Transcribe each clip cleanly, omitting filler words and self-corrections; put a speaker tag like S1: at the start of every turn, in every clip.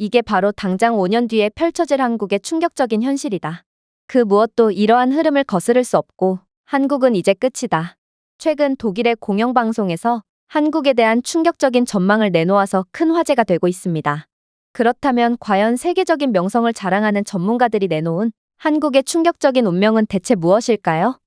S1: 이게 바로 당장 5년 뒤에 펼쳐질 한국의 충격적인 현실이다. 그 무엇도 이러한 흐름을 거스를 수 없고 한국은 이제 끝이다. 최근 독일의 공영방송에서 한국에 대한 충격적인 전망을 내놓아서 큰 화제가 되고 있습니다. 그렇다면 과연 세계적인 명성을 자랑하는 전문가들이 내놓은 한국의 충격적인 운명은 대체 무엇일까요?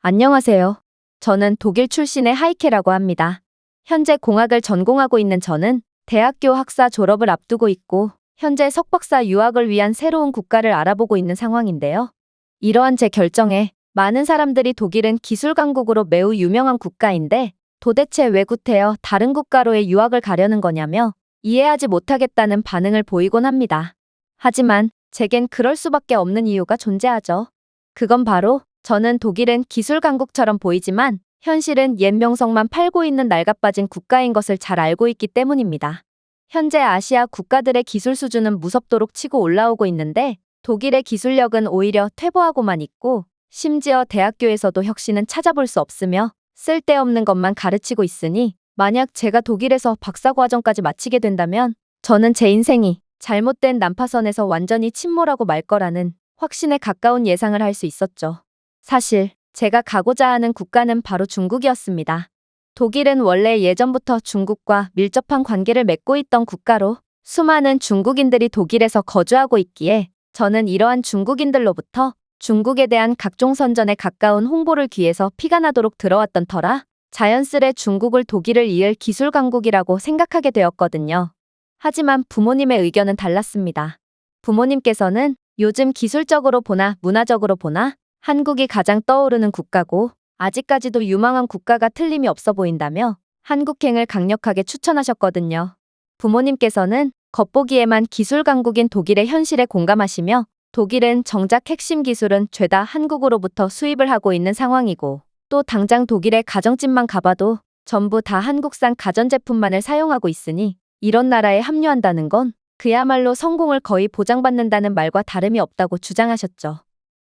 S1: 안녕하세요. 저는 독일 출신의 하이케라고 합니다. 현재 공학을 전공하고 있는 저는 대학교 학사 졸업을 앞두고 있고 현재 석박사 유학을 위한 새로운 국가를 알아보고 있는 상황인데요. 이러한 제 결정에 많은 사람들이 독일은 기술 강국으로 매우 유명한 국가인데 도대체 왜 구태여 다른 국가로의 유학을 가려는 거냐며 이해하지 못하겠다는 반응을 보이곤 합니다. 하지만 제겐 그럴 수밖에 없는 이유가 존재하죠. 그건 바로 저는 독일은 기술 강국처럼 보이지만 현실은 옛 명성만 팔고 있는 낡아빠진 국가인 것을 잘 알고 있기 때문입니다. 현재 아시아 국가들의 기술 수준은 무섭도록 치고 올라오고 있는데 독일의 기술력은 오히려 퇴보하고만 있고 심지어 대학교에서도 혁신은 찾아볼 수 없으며 쓸데없는 것만 가르치고 있으니 만약 제가 독일에서 박사과정까지 마치게 된다면 저는 제 인생이 잘못된 난파선에서 완전히 침몰하고 말 거라는 확신에 가까운 예상을 할 수 있었죠. 사실 제가 가고자 하는 국가는 바로 중국이었습니다. 독일은 원래 예전부터 중국과 밀접한 관계를 맺고 있던 국가로 수많은 중국인들이 독일에서 거주하고 있기에 저는 이러한 중국인들로부터 중국에 대한 각종 선전에 가까운 홍보를 귀해서 피가 나도록 들어왔던 터라 자연스레 중국을 독일을 이을 기술 강국이라고 생각하게 되었거든요. 하지만 부모님의 의견은 달랐습니다. 부모님께서는 요즘 기술적으로 보나 문화적으로 보나 한국이 가장 떠오르는 국가고 아직까지도 유망한 국가가 틀림이 없어 보인다며 한국행을 강력하게 추천하셨거든요. 부모님께서는 겉보기에만 기술 강국인 독일의 현실에 공감하시며 독일은 정작 핵심 기술은 죄다 한국으로부터 수입을 하고 있는 상황이고 또 당장 독일의 가정집만 가봐도 전부 다 한국산 가전제품만을 사용하고 있으니 이런 나라에 합류한다는 건 그야말로 성공을 거의 보장받는다는 말과 다름이 없다고 주장하셨죠.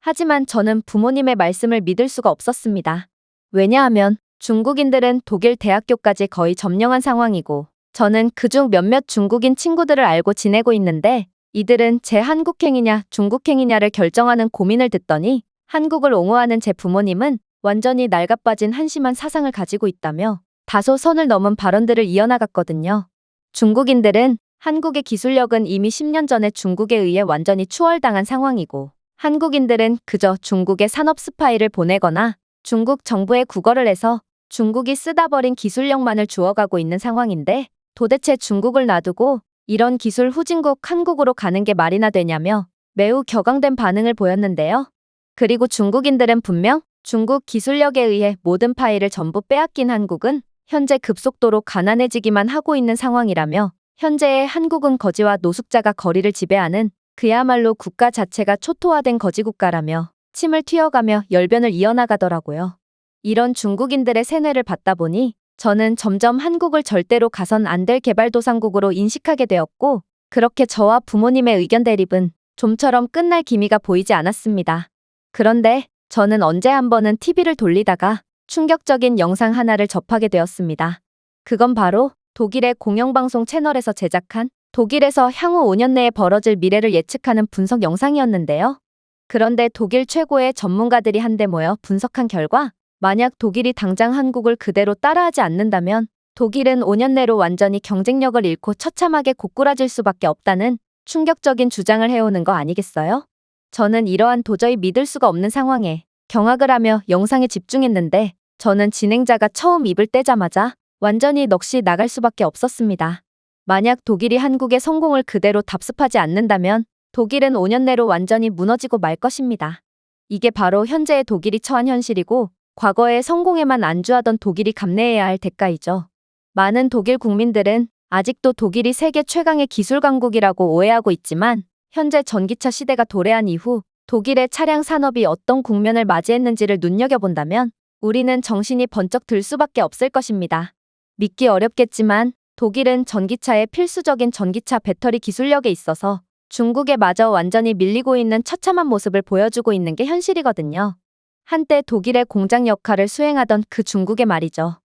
S1: 하지만 저는 부모님의 말씀을 믿을 수가 없었습니다. 왜냐하면 중국인들은 독일 대학교까지 거의 점령한 상황이고 저는 그중 몇몇 중국인 친구들을 알고 지내고 있는데 이들은 제 한국행이냐 중국행이냐를 결정하는 고민을 듣더니 한국을 옹호하는 제 부모님은 완전히 낡아빠진 한심한 사상을 가지고 있다며 다소 선을 넘은 발언들을 이어나갔거든요. 중국인들은 한국의 기술력은 이미 10년 전에 중국에 의해 완전히 추월당한 상황이고 한국인들은 그저 중국의 산업 스파이를 보내거나 중국 정부에 구걸을 해서 중국이 쓰다 버린 기술력만을 주워가고 있는 상황인데 도대체 중국을 놔두고 이런 기술 후진국 한국으로 가는 게 말이나 되냐며 매우 격앙된 반응을 보였는데요. 그리고 중국인들은 분명 중국 기술력에 의해 모든 파일을 전부 빼앗긴 한국은 현재 급속도로 가난해지기만 하고 있는 상황이라며 현재의 한국은 거지와 노숙자가 거리를 지배하는 그야말로 국가 자체가 초토화된 거지 국가라며 침을 튀어가며 열변을 이어나가더라고요. 이런 중국인들의 세뇌를 받다 보니 저는 점점 한국을 절대로 가선 안 될 개발도상국으로 인식하게 되었고 그렇게 저와 부모님의 의견 대립은 좀처럼 끝날 기미가 보이지 않았습니다. 그런데 저는 언제 한 번은 TV를 돌리다가 충격적인 영상 하나를 접하게 되었습니다. 그건 바로 독일의 공영방송 채널에서 제작한 독일에서 향후 5년 내에 벌어질 미래를 예측하는 분석 영상이었는데요. 그런데 독일 최고의 전문가들이 한데 모여 분석한 결과 만약 독일이 당장 한국을 그대로 따라하지 않는다면 독일은 5년 내로 완전히 경쟁력을 잃고 처참하게 고꾸라질 수밖에 없다는 충격적인 주장을 해오는 거 아니겠어요? 저는 이러한 도저히 믿을 수가 없는 상황에 경악을 하며 영상에 집중했는데 저는 진행자가 처음 입을 떼자마자 완전히 넋이 나갈 수밖에 없었습니다. 만약 독일이 한국의 성공을 그대로 답습하지 않는다면 독일은 5년 내로 완전히 무너지고 말 것입니다. 이게 바로 현재의 독일이 처한 현실이고 과거의 성공에만 안주하던 독일이 감내해야 할 대가이죠. 많은 독일 국민들은 아직도 독일이 세계 최강의 기술 강국이라고 오해하고 있지만 현재 전기차 시대가 도래한 이후 독일의 차량 산업이 어떤 국면을 맞이했는지를 눈여겨본다면 우리는 정신이 번쩍 들 수밖에 없을 것입니다. 믿기 어렵겠지만 독일은 전기차의 필수적인 전기차 배터리 기술력에 있어서 중국에 마저 완전히 밀리고 있는 처참한 모습을 보여주고 있는 게 현실이거든요. 한때 독일의 공장 역할을 수행하던 그 중국의 말이죠.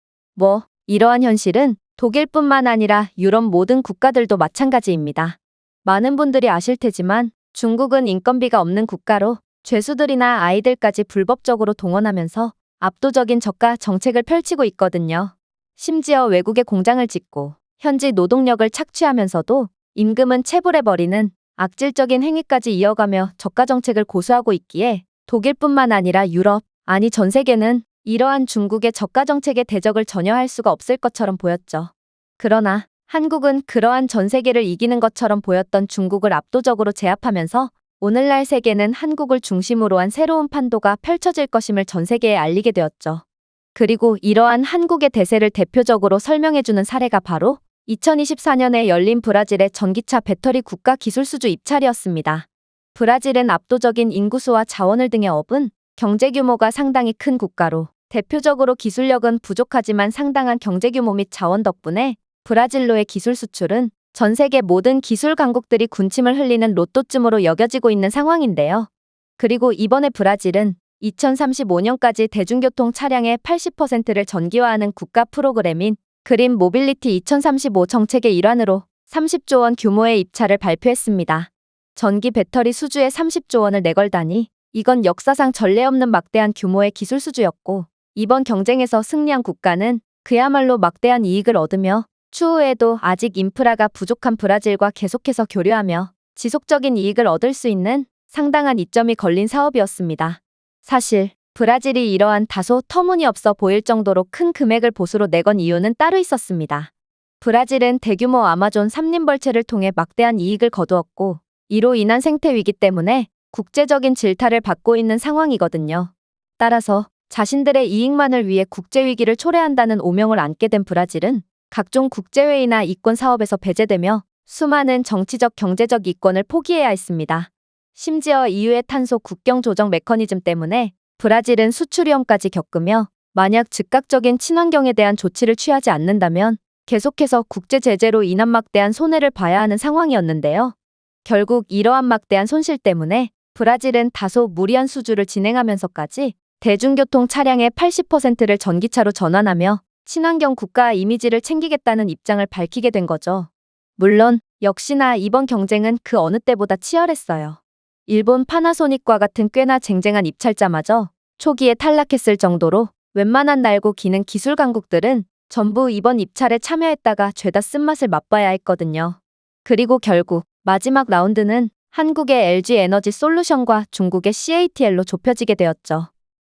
S1: 이러한 현실은 독일뿐만 아니라 유럽 모든 국가들도 마찬가지입니다. 많은 분들이 아실 테지만 중국은 인건비가 없는 국가로 죄수들이나 아이들까지 불법적으로 동원하면서 압도적인 저가 정책을 펼치고 있거든요. 심지어 외국에 공장을 짓고 현지 노동력을 착취하면서도 임금은 체불해버리는 악질적인 행위까지 이어가며 저가 정책을 고수하고 있기에 독일뿐만 아니라 유럽, 아니 전 세계는 이러한 중국의 저가 정책의 대적을 전혀 할 수가 없을 것처럼 보였죠. 그러나 한국은 그러한 전 세계를 이기는 것처럼 보였던 중국을 압도적으로 제압하면서 오늘날 세계는 한국을 중심으로 한 새로운 판도가 펼쳐질 것임을 전 세계에 알리게 되었죠. 그리고 이러한 한국의 대세를 대표적으로 설명해주는 사례가 바로 2024년에 열린 브라질의 전기차 배터리 국가 기술수주 입찰이었습니다. 브라질은 압도적인 인구수와 자원을 등에 업은 경제 규모가 상당히 큰 국가로 대표적으로 기술력은 부족하지만 상당한 경제 규모 및 자원 덕분에 브라질로의 기술 수출은 전 세계 모든 기술 강국들이 군침을 흘리는 로또쯤으로 여겨지고 있는 상황인데요. 그리고 이번에 브라질은 2035년까지 대중교통 차량의 80%를 전기화하는 국가 프로그램인 그린 모빌리티 2035 정책의 일환으로 30조 원 규모의 입찰을 발표했습니다. 전기 배터리 수주에 30조 원을 내걸다니 이건 역사상 전례 없는 막대한 규모의 기술 수주였고 이번 경쟁에서 승리한 국가는 그야말로 막대한 이익을 얻으며 추후에도 아직 인프라가 부족한 브라질과 계속해서 교류하며 지속적인 이익을 얻을 수 있는 상당한 이점이 걸린 사업이었습니다. 사실 브라질이 이러한 다소 터무니없어 보일 정도로 큰 금액을 보수로 내건 이유는 따로 있었습니다. 브라질은 대규모 아마존 삼림벌채를 통해 막대한 이익을 거두었고 이로 인한 생태 위기 때문에 국제적인 질타를 받고 있는 상황이거든요. 따라서 자신들의 이익만을 위해 국제 위기를 초래한다는 오명을 안게 된 브라질은 각종 국제회의나 이권 사업에서 배제되며 수많은 정치적 경제적 이권을 포기해야 했습니다. 심지어 EU의 탄소 국경 조정 메커니즘 때문에 브라질은 수출 위험까지 겪으며 만약 즉각적인 친환경에 대한 조치를 취하지 않는다면 계속해서 국제 제재로 인한 막대한 손해를 봐야 하는 상황이었는데요. 결국 이러한 막대한 손실 때문에 브라질은 다소 무리한 수주를 진행하면서까지 대중교통 차량의 80%를 전기차로 전환하며 친환경 국가 이미지를 챙기겠다는 입장을 밝히게 된 거죠. 물론 역시나 이번 경쟁은 그 어느 때보다 치열했어요. 일본 파나소닉과 같은 꽤나 쟁쟁한 입찰자마저 초기에 탈락했을 정도로 웬만한 날고 기는 기술 강국들은 전부 이번 입찰에 참여했다가 죄다 쓴맛을 맛봐야 했거든요. 그리고 결국 마지막 라운드는 한국의 LG 에너지 솔루션과 중국의 CATL로 좁혀지게 되었죠.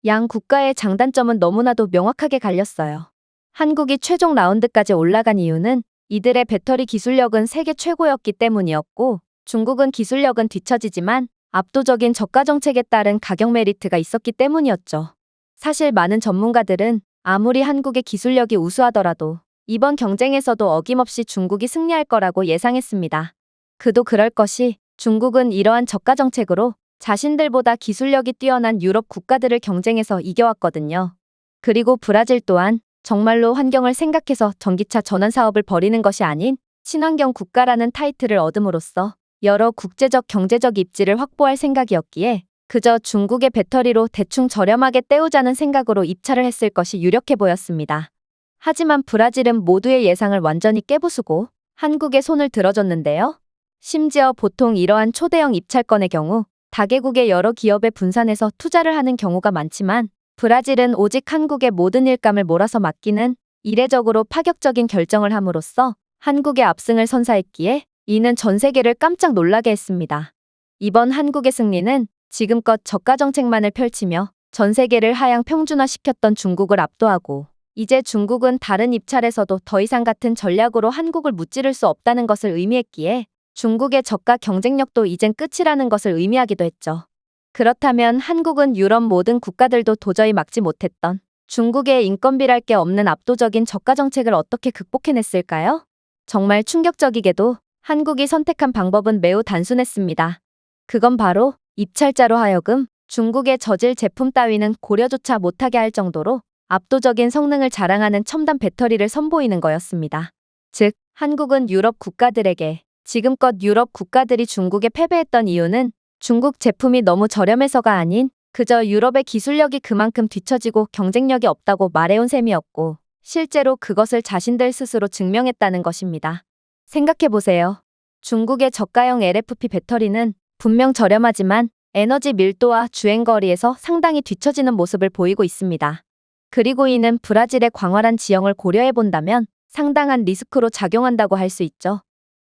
S1: 양 국가의 장단점은 너무나도 명확하게 갈렸어요. 한국이 최종 라운드까지 올라간 이유는 이들의 배터리 기술력은 세계 최고였기 때문이었고 중국은 기술력은 뒤처지지만 압도적인 저가 정책에 따른 가격 메리트가 있었기 때문이었죠. 사실 많은 전문가들은 아무리 한국의 기술력이 우수하더라도 이번 경쟁에서도 어김없이 중국이 승리할 거라고 예상했습니다. 그도 그럴 것이 중국은 이러한 저가 정책으로 자신들보다 기술력이 뛰어난 유럽 국가들을 경쟁해서 이겨왔거든요. 그리고 브라질 또한 정말로 환경을 생각해서 전기차 전환 사업을 벌이는 것이 아닌 친환경 국가라는 타이틀을 얻음으로써 여러 국제적 경제적 입지를 확보할 생각이었기에 그저 중국의 배터리로 대충 저렴하게 때우자는 생각으로 입찰을 했을 것이 유력해 보였습니다. 하지만 브라질은 모두의 예상을 완전히 깨부수고 한국에 손을 들어줬는데요. 심지어 보통 이러한 초대형 입찰건의 경우 다개국의 여러 기업에 분산해서 투자를 하는 경우가 많지만 브라질은 오직 한국의 모든 일감을 몰아서 맡기는 이례적으로 파격적인 결정을 함으로써 한국의 압승을 선사했기에 이는 전 세계를 깜짝 놀라게 했습니다. 이번 한국의 승리는 지금껏 저가 정책만을 펼치며 전 세계를 하향 평준화시켰던 중국을 압도하고 이제 중국은 다른 입찰에서도 더 이상 같은 전략으로 한국을 무찌를 수 없다는 것을 의미했기에 중국의 저가 경쟁력도 이젠 끝이라는 것을 의미하기도 했죠. 그렇다면 한국은 유럽 모든 국가들도 도저히 막지 못했던 중국의 인건비랄 게 없는 압도적인 저가 정책을 어떻게 극복해냈을까요? 정말 충격적이게도 한국이 선택한 방법은 매우 단순했습니다. 그건 바로 입찰자로 하여금 중국의 저질 제품 따위는 고려조차 못하게 할 정도로 압도적인 성능을 자랑하는 첨단 배터리를 선보이는 거였습니다. 즉, 한국은 유럽 국가들에게 지금껏 유럽 국가들이 중국에 패배했던 이유는 중국 제품이 너무 저렴해서가 아닌 그저 유럽의 기술력이 그만큼 뒤처지고 경쟁력이 없다고 말해온 셈이었고 실제로 그것을 자신들 스스로 증명했다는 것입니다. 생각해보세요. 중국의 저가형 LFP 배터리는 분명 저렴하지만 에너지 밀도와 주행거리에서 상당히 뒤처지는 모습을 보이고 있습니다. 그리고 이는 브라질의 광활한 지형을 고려해 본다면 상당한 리스크로 작용한다고 할 수 있죠.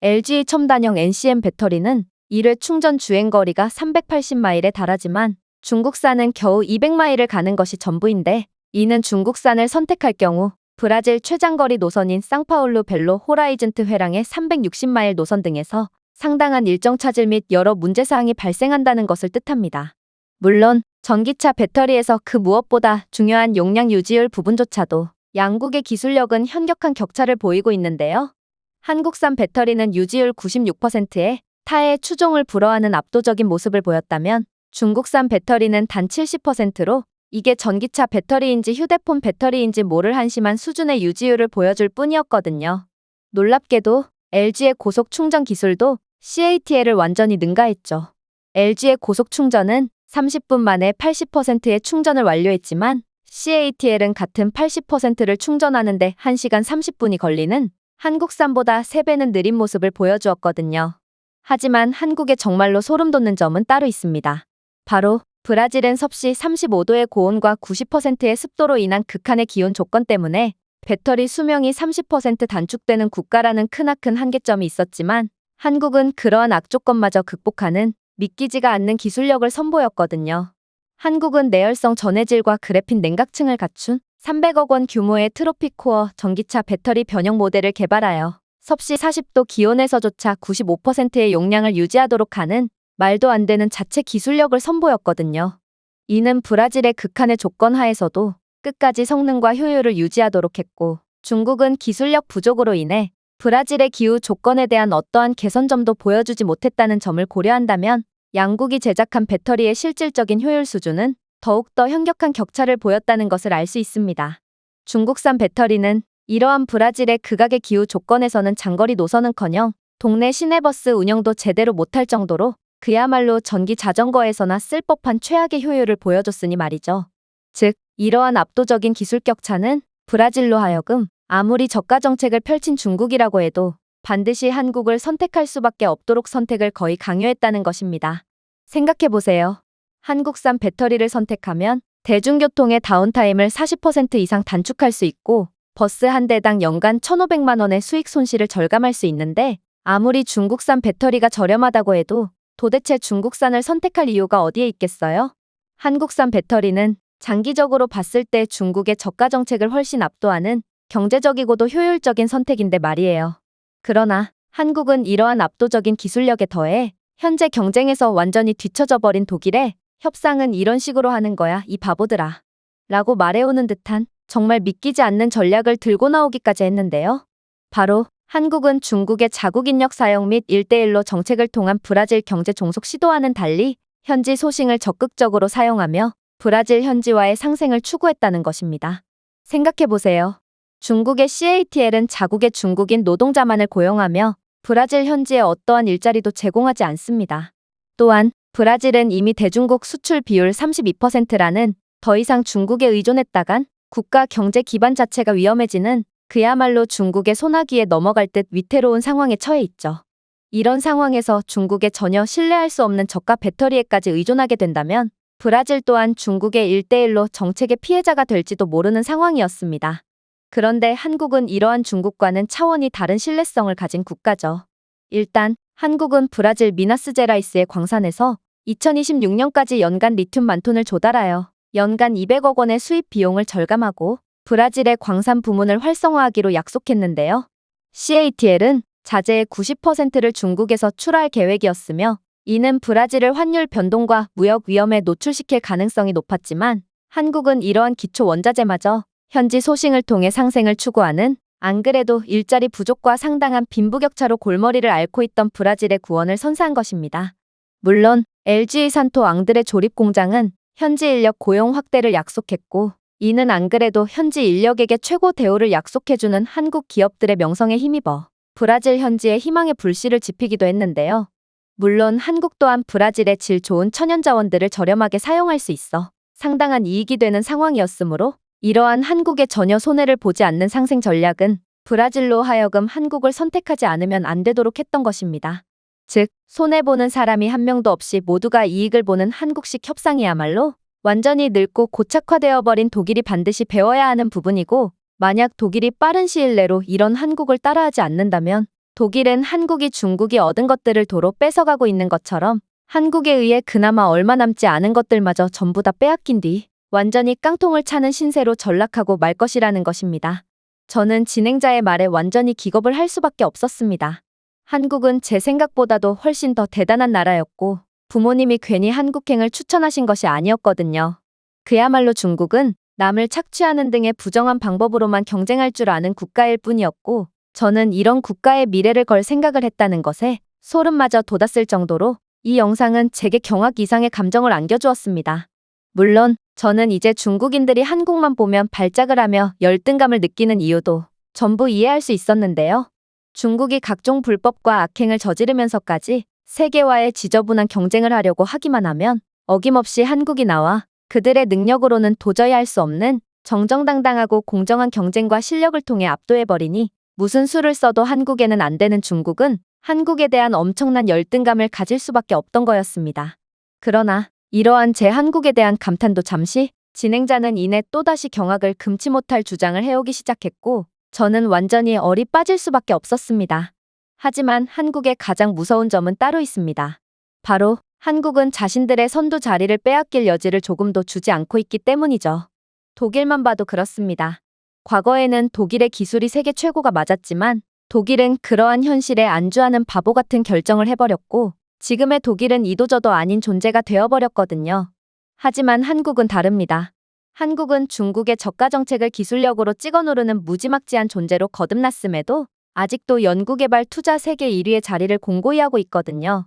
S1: LG 첨단형 NCM 배터리는 1회 충전 주행거리가 380마일에 달하지만 중국산은 겨우 200마일을 가는 것이 전부인데, 이는 중국산을 선택할 경우 브라질 최장거리 노선인 상파울루 벨로 호라이즌트 회랑의 360마일 노선 등에서 상당한 일정 차질 및 여러 문제사항이 발생한다는 것을 뜻합니다. 물론 전기차 배터리에서 그 무엇보다 중요한 용량 유지율 부분조차도 양국의 기술력은 현격한 격차를 보이고 있는데요. 한국산 배터리는 유지율 96%에 타의 추종을 불허하는 압도적인 모습을 보였다면 중국산 배터리는 단 70%로 이게 전기차 배터리인지 휴대폰 배터리인지 모를 한심한 수준의 유지율을 보여줄 뿐이었거든요. 놀랍게도 LG의 고속 충전 기술도 CATL을 완전히 능가했죠. LG의 고속 충전은 30분 만에 80%의 충전을 완료했지만 CATL은 같은 80%를 충전하는데 1시간 30분이 걸리는 한국산보다 3배는 느린 모습을 보여주었거든요. 하지만 한국에 정말로 소름 돋는 점은 따로 있습니다. 바로 브라질은 섭씨 35도의 고온과 90%의 습도로 인한 극한의 기온 조건 때문에 배터리 수명이 30% 단축되는 국가라는 크나큰 한계점이 있었지만 한국은 그러한 악조건마저 극복하는 믿기지가 않는 기술력을 선보였거든요. 한국은 내열성 전해질과 그래핀 냉각층을 갖춘 300억 원 규모의 트로피코어 전기차 배터리 변형 모델을 개발하여 섭씨 40도 기온에서조차 95%의 용량을 유지하도록 하는 말도 안 되는 자체 기술력을 선보였거든요. 이는 브라질의 극한의 조건 하에서도 끝까지 성능과 효율을 유지하도록 했고, 중국은 기술력 부족으로 인해 브라질의 기후 조건에 대한 어떠한 개선점도 보여주지 못했다는 점을 고려한다면 양국이 제작한 배터리의 실질적인 효율 수준은 더욱더 현격한 격차를 보였다는 것을 알 수 있습니다. 중국산 배터리는 이러한 브라질의 극악의 기후 조건에서는 장거리 노선은커녕 동네 시내버스 운영도 제대로 못할 정도로 그야말로 전기 자전거에서나 쓸 법한 최악의 효율을 보여줬으니 말이죠. 즉, 이러한 압도적인 기술 격차는 브라질로 하여금 아무리 저가 정책을 펼친 중국이라고 해도 반드시 한국을 선택할 수밖에 없도록 선택을 거의 강요했다는 것입니다. 생각해보세요. 한국산 배터리를 선택하면 대중교통의 다운타임을 40% 이상 단축할 수 있고 버스 한 대당 연간 1,500만 원의 수익 손실을 절감할 수 있는데, 아무리 중국산 배터리가 저렴하다고 해도 도대체 중국산을 선택할 이유가 어디에 있겠어요? 한국산 배터리는 장기적으로 봤을 때 중국의 저가 정책을 훨씬 압도하는 경제적이고도 효율적인 선택인데 말이에요. 그러나 한국은 이러한 압도적인 기술력에 더해 현재 경쟁에서 완전히 뒤처져 버린 독일에 협상은 이런 식으로 하는 거야, 이 바보들아. 라고 말해오는 듯한 정말 믿기지 않는 전략을 들고 나오기까지 했는데요. 바로 한국은 중국의 자국 인력 사용 및 1대1로 정책을 통한 브라질 경제 종속 시도와는 달리 현지 소싱을 적극적으로 사용하며 브라질 현지화의 상생을 추구했다는 것입니다. 생각해보세요. 중국의 CATL은 자국의 중국인 노동자만을 고용하며 브라질 현지에 어떠한 일자리도 제공하지 않습니다. 또한 브라질은 이미 대중국 수출 비율 32%라는 더 이상 중국에 의존했다간 국가 경제 기반 자체가 위험해지는 그야말로 중국의 소나기에 넘어갈 듯 위태로운 상황에 처해 있죠. 이런 상황에서 중국에 전혀 신뢰할 수 없는 저가 배터리에까지 의존하게 된다면 브라질 또한 중국의 1대1로 정책의 피해자가 될지도 모르는 상황이었습니다. 그런데 한국은 이러한 중국과는 차원이 다른 신뢰성을 가진 국가죠. 일단 한국은 브라질 미나스제라이스의 광산에서 2026년까지 연간 리튬 만톤을 조달하여 연간 200억 원의 수입 비용을 절감하고 브라질의 광산 부문을 활성화하기로 약속했는데요. CATL은 자재의 90%를 중국에서 출하할 계획이었으며 이는 브라질을 환율 변동과 무역 위험에 노출시킬 가능성이 높았지만 한국은 이러한 기초 원자재마저 현지 소싱을 통해 상생을 추구하는, 안 그래도 일자리 부족과 상당한 빈부격차로 골머리를 앓고 있던 브라질의 구원을 선사한 것입니다. 물론 LG 산토 앙드레 조립 공장은 현지 인력 고용 확대를 약속했고 이는 안 그래도 현지 인력에게 최고 대우를 약속해주는 한국 기업들의 명성에 힘입어 브라질 현지의 희망의 불씨를 지피기도 했는데요. 물론 한국 또한 브라질의 질 좋은 천연자원들을 저렴하게 사용할 수 있어 상당한 이익이 되는 상황이었으므로 이러한 한국에 전혀 손해를 보지 않는 상생 전략은 브라질로 하여금 한국을 선택하지 않으면 안 되도록 했던 것입니다. 즉, 손해보는 사람이 한 명도 없이 모두가 이익을 보는 한국식 협상이야말로 완전히 늙고 고착화되어 버린 독일이 반드시 배워야 하는 부분이고, 만약 독일이 빠른 시일 내로 이런 한국을 따라하지 않는다면 독일은 한국이 중국이 얻은 것들을 도로 뺏어가고 있는 것처럼 한국에 의해 그나마 얼마 남지 않은 것들마저 전부 다 빼앗긴 뒤 완전히 깡통을 차는 신세로 전락하고 말 것이라는 것입니다. 저는 진행자의 말에 완전히 기겁을 할 수밖에 없었습니다. 한국은 제 생각보다도 훨씬 더 대단한 나라였고 부모님이 괜히 한국행을 추천하신 것이 아니었거든요. 그야말로 중국은 남을 착취하는 등의 부정한 방법으로만 경쟁할 줄 아는 국가일 뿐이었고, 저는 이런 국가의 미래를 걸 생각을 했다는 것에 소름마저 돋았을 정도로 이 영상은 제게 경악 이상의 감정을 안겨주었습니다. 물론 저는 이제 중국인들이 한국만 보면 발작을 하며 열등감을 느끼는 이유도 전부 이해할 수 있었는데요. 중국이 각종 불법과 악행을 저지르면서까지 세계와의 지저분한 경쟁을 하려고 하기만 하면 어김없이 한국이 나와 그들의 능력으로는 도저히 할 수 없는 정정당당하고 공정한 경쟁과 실력을 통해 압도해버리니 무슨 수를 써도 한국에는 안 되는 중국은 한국에 대한 엄청난 열등감을 가질 수밖에 없던 거였습니다. 그러나 이러한 제 한국에 대한 감탄도 잠시, 진행자는 이내 또다시 경악을 금치 못할 주장을 해오기 시작했고, 저는 완전히 얼이 빠질 수밖에 없었습니다. 하지만 한국의 가장 무서운 점은 따로 있습니다. 바로 한국은 자신들의 선두 자리를 빼앗길 여지를 조금도 주지 않고 있기 때문이죠. 독일만 봐도 그렇습니다. 과거에는 독일의 기술이 세계 최고가 맞았지만 독일은 그러한 현실에 안주하는 바보 같은 결정을 해버렸고, 지금의 독일은 이도저도 아닌 존재가 되어버렸거든요. 하지만 한국은 다릅니다. 한국은 중국의 저가 정책을 기술력으로 찍어 누르는 무지막지한 존재로 거듭났음에도 아직도 연구개발 투자 세계 1위의 자리를 공고히 하고 있거든요.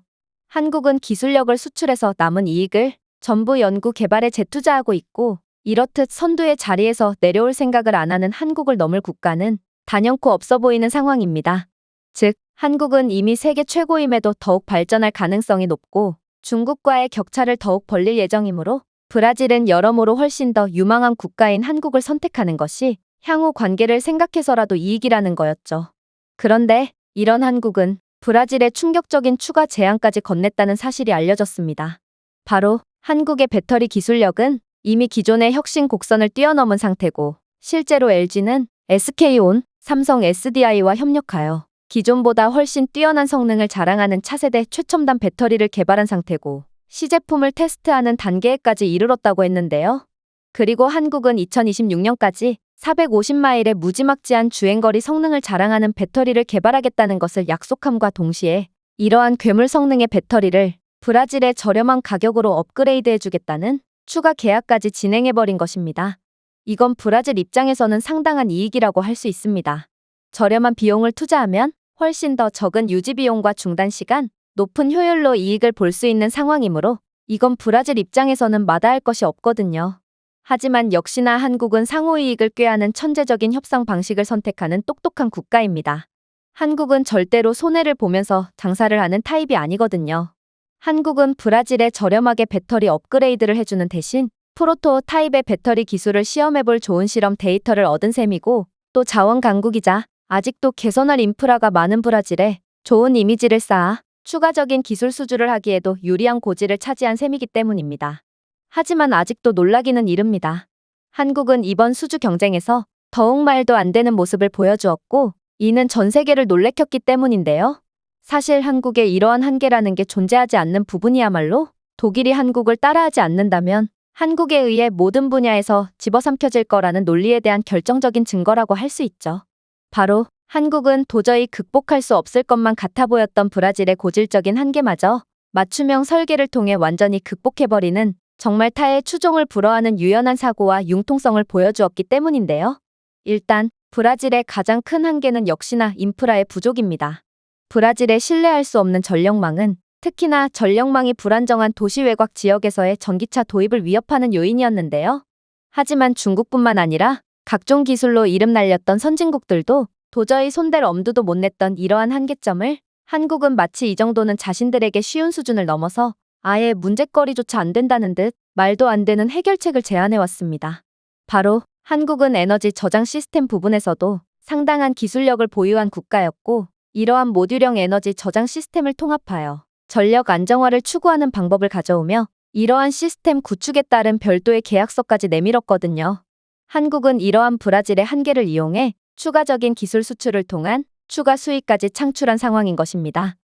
S1: 한국은 기술력을 수출해서 남은 이익을 전부 연구 개발에 재투자하고 있고, 이렇듯 선두의 자리에서 내려올 생각을 안 하는 한국을 넘을 국가는 단연코 없어 보이는 상황입니다. 즉, 한국은 이미 세계 최고임에도 더욱 발전할 가능성이 높고 중국과의 격차를 더욱 벌릴 예정이므로 브라질은 여러모로 훨씬 더 유망한 국가인 한국을 선택하는 것이 향후 관계를 생각해서라도 이익이라는 거였죠. 그런데 이런 한국은 브라질의 충격적인 추가 제한까지 건넸다는 사실이 알려졌습니다. 바로 한국의 배터리 기술력은 이미 기존의 혁신 곡선을 뛰어넘은 상태고, 실제로 LG는 SK온, 삼성 SDI와 협력하여 기존보다 훨씬 뛰어난 성능을 자랑하는 차세대 최첨단 배터리를 개발한 상태고, 시제품을 테스트하는 단계에까지 이르렀다고 했는데요. 그리고 한국은 2026년까지 450마일의 무지막지한 주행거리 성능을 자랑하는 배터리를 개발하겠다는 것을 약속함과 동시에 이러한 괴물 성능의 배터리를 브라질의 저렴한 가격으로 업그레이드해주겠다는 추가 계약까지 진행해버린 것입니다. 이건 브라질 입장에서는 상당한 이익이라고 할 수 있습니다. 저렴한 비용을 투자하면 훨씬 더 적은 유지비용과 중단시간, 높은 효율로 이익을 볼 수 있는 상황이므로 이건 브라질 입장에서는 마다할 것이 없거든요. 하지만 역시나 한국은 상호이익을 꾀하는 천재적인 협상 방식을 선택하는 똑똑한 국가입니다. 한국은 절대로 손해를 보면서 장사를 하는 타입이 아니거든요. 한국은 브라질에 저렴하게 배터리 업그레이드를 해주는 대신 프로토 타입의 배터리 기술을 시험해볼 좋은 실험 데이터를 얻은 셈이고, 또 자원 강국이자 아직도 개선할 인프라가 많은 브라질에 좋은 이미지를 쌓아 추가적인 기술 수주를 하기에도 유리한 고지를 차지한 셈이기 때문입니다. 하지만 아직도 놀라기는 이릅니다. 한국은 이번 수주 경쟁에서 더욱 말도 안 되는 모습을 보여주었고, 이는 전 세계를 놀래켰기 때문인데요. 사실 한국에 이러한 한계라는 게 존재하지 않는 부분이야말로 독일이 한국을 따라하지 않는다면 한국에 의해 모든 분야에서 집어삼켜질 거라는 논리에 대한 결정적인 증거라고 할 수 있죠. 바로 한국은 도저히 극복할 수 없을 것만 같아 보였던 브라질의 고질적인 한계마저 맞춤형 설계를 통해 완전히 극복해버리는 정말 타의 추종을 불허하는 유연한 사고와 융통성을 보여주었기 때문인데요. 일단 브라질의 가장 큰 한계는 역시나 인프라의 부족입니다. 브라질의 신뢰할 수 없는 전력망은 특히나 전력망이 불안정한 도시 외곽 지역에서의 전기차 도입을 위협하는 요인이었는데요. 하지만 중국뿐만 아니라 각종 기술로 이름 날렸던 선진국들도 도저히 손댈 엄두도 못 냈던 이러한 한계점을 한국은 마치 이 정도는 자신들에게 쉬운 수준을 넘어서 아예 문제거리조차 안 된다는 듯 말도 안 되는 해결책을 제안해왔습니다. 바로 한국은 에너지 저장 시스템 부분에서도 상당한 기술력을 보유한 국가였고, 이러한 모듈형 에너지 저장 시스템을 통합하여 전력 안정화를 추구하는 방법을 가져오며 이러한 시스템 구축에 따른 별도의 계약서까지 내밀었거든요. 한국은 이러한 브라질의 한계를 이용해 추가적인 기술 수출을 통한 추가 수익까지 창출한 상황인 것입니다.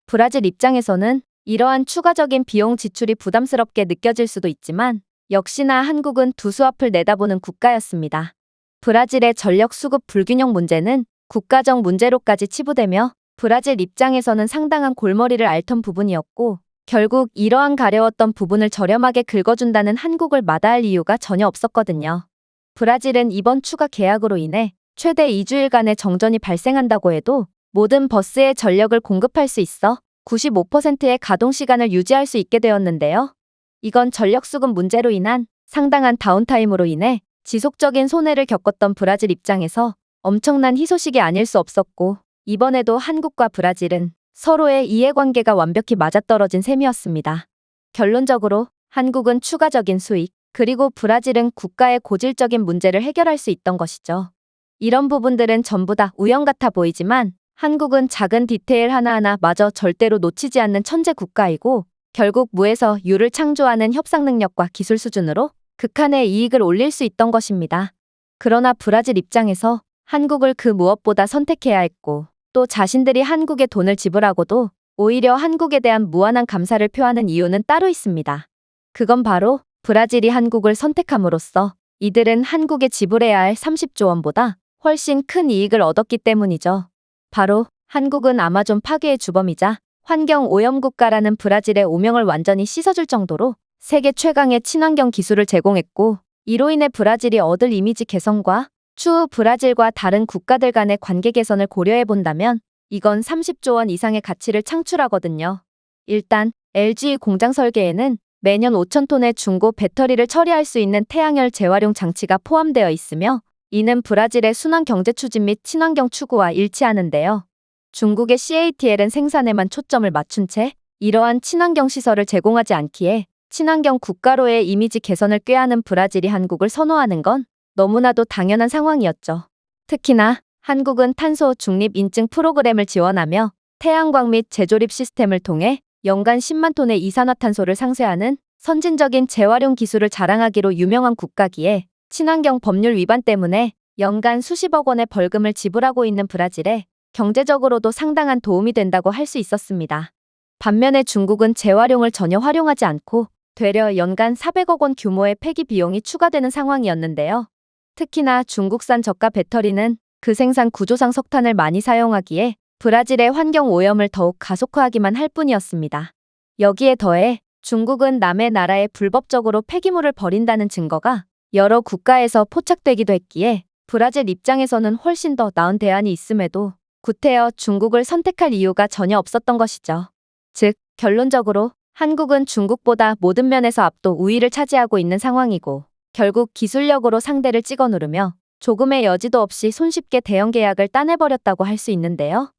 S1: 브라질 입장에서는 이러한 추가적인 비용 지출이 부담스럽게 느껴질 수도 있지만 역시나 한국은 두 수 앞을 내다보는 국가였습니다. 브라질의 전력 수급 불균형 문제는 국가적 문제로까지 치부되며 브라질 입장에서는 상당한 골머리를 앓던 부분이었고 결국 이러한 가려웠던 부분을 저렴하게 긁어준다는 한국을 마다할 이유가 전혀 없었거든요. 브라질은 이번 추가 계약으로 인해 최대 2주일간의 정전이 발생한다고 해도 모든 버스에 전력을 공급할 수 있어 95%의 가동 시간을 유지할 수 있게 되었는데요. 이건 전력 수급 문제로 인한 상당한 다운타임으로 인해 지속적인 손해를 겪었던 브라질 입장에서 엄청난 희소식이 아닐 수 없었고 이번에도 한국과 브라질은 서로의 이해관계가 완벽히 맞아떨어진 셈이었습니다. 결론적으로 한국은 추가적인 수익, 그리고 브라질은 국가의 고질적인 문제를 해결할 수 있던 것이죠. 이런 부분들은 전부 다 우연 같아 보이지만 한국은 작은 디테일 하나하나 마저 절대로 놓치지 않는 천재 국가이고 결국 무에서 유를 창조하는 협상 능력과 기술 수준으로 극한의 이익을 올릴 수 있던 것입니다. 그러나 브라질 입장에서 한국을 그 무엇보다 선택해야 했고 또 자신들이 한국에 돈을 지불하고도 오히려 한국에 대한 무한한 감사를 표하는 이유는 따로 있습니다. 그건 바로 브라질이 한국을 선택함으로써 이들은 한국에 지불해야 할 30조 원보다 훨씬 큰 이익을 얻었기 때문이죠. 바로 한국은 아마존 파괴의 주범이자 환경 오염 국가라는 브라질의 오명을 완전히 씻어줄 정도로 세계 최강의 친환경 기술을 제공했고 이로 인해 브라질이 얻을 이미지 개선과 추후 브라질과 다른 국가들 간의 관계 개선을 고려해 본다면 이건 30조 원 이상의 가치를 창출하거든요. 일단 LG 공장 설계에는 매년 5,000톤의 중고 배터리를 처리할 수 있는 태양열 재활용 장치가 포함되어 있으며 이는 브라질의 순환 경제 추진 및 친환경 추구와 일치하는데요. 중국의 CATL은 생산에만 초점을 맞춘 채 이러한 친환경 시설을 제공하지 않기에 친환경 국가로의 이미지 개선을 꾀하는 브라질이 한국을 선호하는 건 너무나도 당연한 상황이었죠. 특히나 한국은 탄소 중립 인증 프로그램을 지원하며 태양광 및 재조립 시스템을 통해 연간 10만 톤의 이산화탄소를 상쇄하는 선진적인 재활용 기술을 자랑하기로 유명한 국가기에 친환경 법률 위반 때문에 연간 수십억 원의 벌금을 지불하고 있는 브라질에 경제적으로도 상당한 도움이 된다고 할 수 있었습니다. 반면에 중국은 재활용을 전혀 활용하지 않고 되려 연간 400억 원 규모의 폐기 비용이 추가되는 상황이었는데요. 특히나 중국산 저가 배터리는 그 생산 구조상 석탄을 많이 사용하기에 브라질의 환경 오염을 더욱 가속화하기만 할 뿐이었습니다. 여기에 더해 중국은 남의 나라에 불법적으로 폐기물을 버린다는 증거가 여러 국가에서 포착되기도 했기에 브라질 입장에서는 훨씬 더 나은 대안이 있음에도 구태여 중국을 선택할 이유가 전혀 없었던 것이죠. 즉, 결론적으로 한국은 중국보다 모든 면에서 압도 우위를 차지하고 있는 상황이고 결국 기술력으로 상대를 찍어 누르며 조금의 여지도 없이 손쉽게 대형 계약을 따내버렸다고 할 수 있는데요.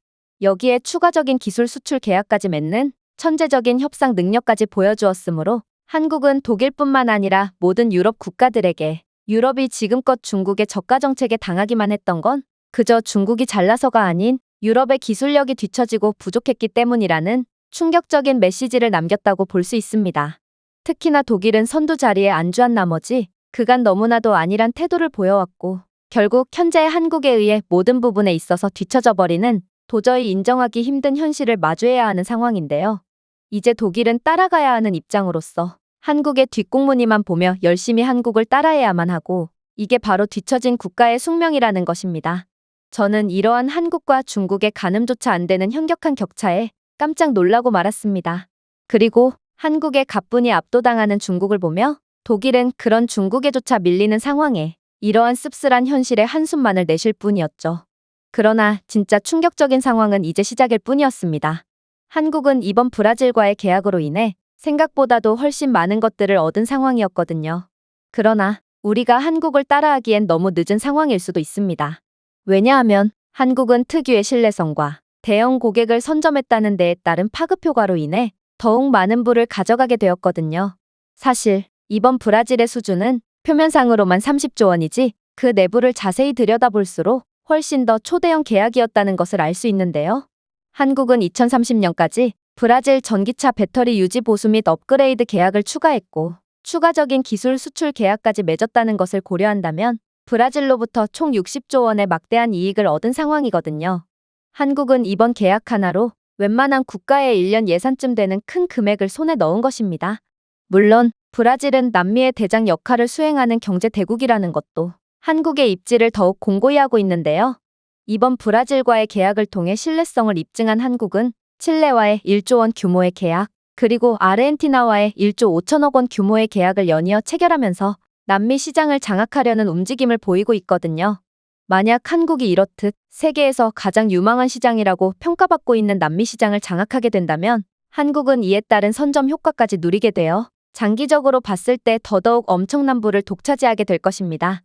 S1: 여기에 추가적인 기술 수출 계약까지 맺는 천재적인 협상 능력까지 보여주었으므로 한국은 독일뿐만 아니라 모든 유럽 국가들에게 유럽이 지금껏 중국의 저가 정책에 당하기만 했던 건 그저 중국이 잘나서가 아닌 유럽의 기술력이 뒤처지고 부족했기 때문이라는 충격적인 메시지를 남겼다고 볼 수 있습니다. 특히나 독일은 선두 자리에 안주한 나머지 그간 너무나도 안일한 태도를 보여왔고 결국 현재 한국에 의해 모든 부분에 있어서 뒤처져 버리는 도저히 인정하기 힘든 현실을 마주해야 하는 상황인데요. 이제 독일은 따라가야 하는 입장으로서 한국의 뒷공무니만 보며 열심히 한국을 따라해야만 하고 이게 바로 뒤처진 국가의 숙명이라는 것입니다. 저는 이러한 한국과 중국의 가늠조차 안 되는 현격한 격차에 깜짝 놀라고 말았습니다. 그리고 한국의 가뿐히 압도당하는 중국을 보며 독일은 그런 중국에조차 밀리는 상황에 이러한 씁쓸한 현실에 한숨만을 내쉴 뿐이었죠. 그러나 진짜 충격적인 상황은 이제 시작일 뿐이었습니다. 한국은 이번 브라질과의 계약으로 인해 생각보다도 훨씬 많은 것들을 얻은 상황이었거든요. 그러나 우리가 한국을 따라하기엔 너무 늦은 상황일 수도 있습니다. 왜냐하면 한국은 특유의 신뢰성과 대형 고객을 선점했다는 데에 따른 파급 효과로 인해 더욱 많은 부를 가져가게 되었거든요. 사실 이번 브라질의 수준은 표면상으로만 30조 원이지 그 내부를 자세히 들여다볼수록 훨씬 더 초대형 계약이었다는 것을 알 수 있는데요. 한국은 2030년까지 브라질 전기차 배터리 유지 보수 및 업그레이드 계약을 추가했고 추가적인 기술 수출 계약까지 맺었다는 것을 고려한다면 브라질로부터 총 60조 원의 막대한 이익을 얻은 상황이거든요. 한국은 이번 계약 하나로 웬만한 국가의 1년 예산쯤 되는 큰 금액을 손에 넣은 것입니다. 물론 브라질은 남미의 대장 역할을 수행하는 경제 대국이라는 것도 한국의 입지를 더욱 공고히 하고 있는데요. 이번 브라질과의 계약을 통해 신뢰성을 입증한 한국은 칠레와의 1조 원 규모의 계약, 그리고 아르헨티나와의 1조 5천억 원 규모의 계약을 연이어 체결하면서 남미 시장을 장악하려는 움직임을 보이고 있거든요. 만약 한국이 이렇듯 세계에서 가장 유망한 시장이라고 평가받고 있는 남미 시장을 장악하게 된다면 한국은 이에 따른 선점 효과까지 누리게 되어 장기적으로 봤을 때 더더욱 엄청난 부를 독차지하게 될 것입니다.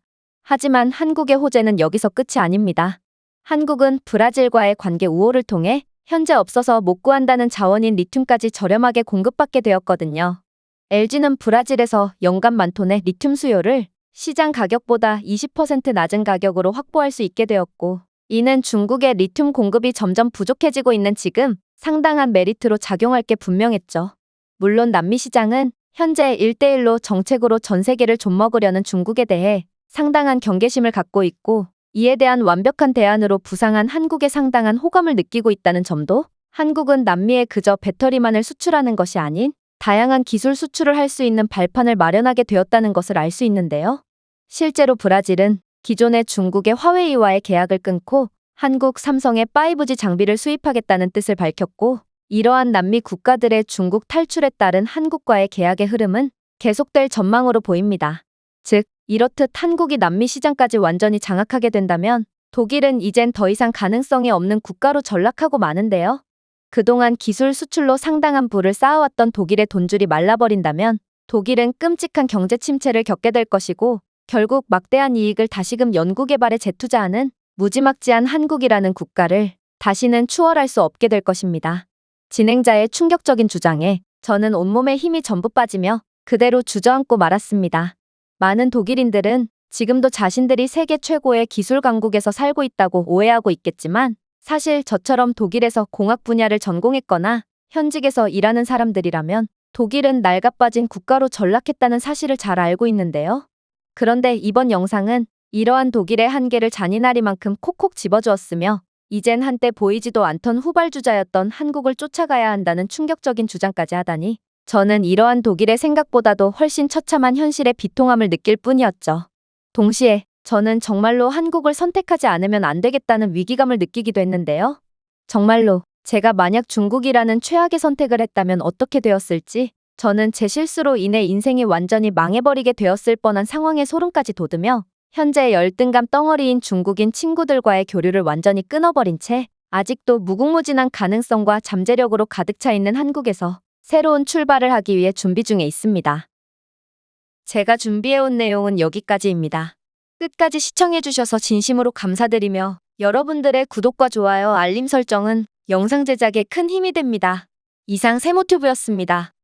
S1: 하지만 한국의 호재는 여기서 끝이 아닙니다. 한국은 브라질과의 관계 우호를 통해 현재 없어서 못 구한다는 자원인 리튬까지 저렴하게 공급받게 되었거든요. LG는 브라질에서 연간 만 톤의 리튬 수요를 시장 가격보다 20% 낮은 가격으로 확보할 수 있게 되었고, 이는 중국의 리튬 공급이 점점 부족해지고 있는 지금 상당한 메리트로 작용할 게 분명했죠. 물론 남미 시장은 현재 1대1로 정책으로 전 세계를 좀먹으려는 중국에 대해 상당한 경계심을 갖고 있고, 이에 대한 완벽한 대안으로 부상한 한국에 상당한 호감을 느끼고 있다는 점도 한국은 남미에 그저 배터리만을 수출하는 것이 아닌 다양한 기술 수출을 할 수 있는 발판을 마련하게 되었다는 것을 알 수 있는데요. 실제로 브라질은 기존의 중국의 화웨이와의 계약을 끊고 한국 삼성의 5G 장비를 수입하겠다는 뜻을 밝혔고, 이러한 남미 국가들의 중국 탈출에 따른 한국과의 계약의 흐름은 계속될 전망으로 보입니다. 즉, 이렇듯 한국이 남미 시장까지 완전히 장악하게 된다면 독일은 이젠 더 이상 가능성이 없는 국가로 전락하고 마는데요. 그동안 기술 수출로 상당한 부를 쌓아왔던 독일의 돈줄이 말라버린다면 독일은 끔찍한 경제 침체를 겪게 될 것이고 결국 막대한 이익을 다시금 연구개발에 재투자하는 무지막지한 한국이라는 국가를 다시는 추월할 수 없게 될 것입니다. 진행자의 충격적인 주장에 저는 온몸에 힘이 전부 빠지며 그대로 주저앉고 말았습니다. 많은 독일인들은 지금도 자신들이 세계 최고의 기술 강국에서 살고 있다고 오해하고 있겠지만 사실 저처럼 독일에서 공학 분야를 전공했거나 현직에서 일하는 사람들이라면 독일은 낡아빠진 국가로 전락했다는 사실을 잘 알고 있는데요. 그런데 이번 영상은 이러한 독일의 한계를 잔인하리만큼 콕콕 집어주었으며 이젠 한때 보이지도 않던 후발주자였던 한국을 쫓아가야 한다는 충격적인 주장까지 하다니 저는 이러한 독일의 생각보다도 훨씬 처참한 현실의 비통함을 느낄 뿐이었죠. 동시에 저는 정말로 한국을 선택하지 않으면 안 되겠다는 위기감을 느끼기도 했는데요. 정말로 제가 만약 중국이라는 최악의 선택을 했다면 어떻게 되었을지, 저는 제 실수로 인해 인생이 완전히 망해버리게 되었을 뻔한 상황에 소름까지 돋으며 현재 열등감 덩어리인 중국인 친구들과의 교류를 완전히 끊어버린 채 아직도 무궁무진한 가능성과 잠재력으로 가득 차 있는 한국에서 새로운 출발을 하기 위해 준비 중에 있습니다. 제가 준비해온 내용은 여기까지입니다. 끝까지 시청해주셔서 진심으로 감사드리며 여러분들의 구독과 좋아요, 알림 설정은 영상 제작에 큰 힘이 됩니다. 이상 세모튜브였습니다.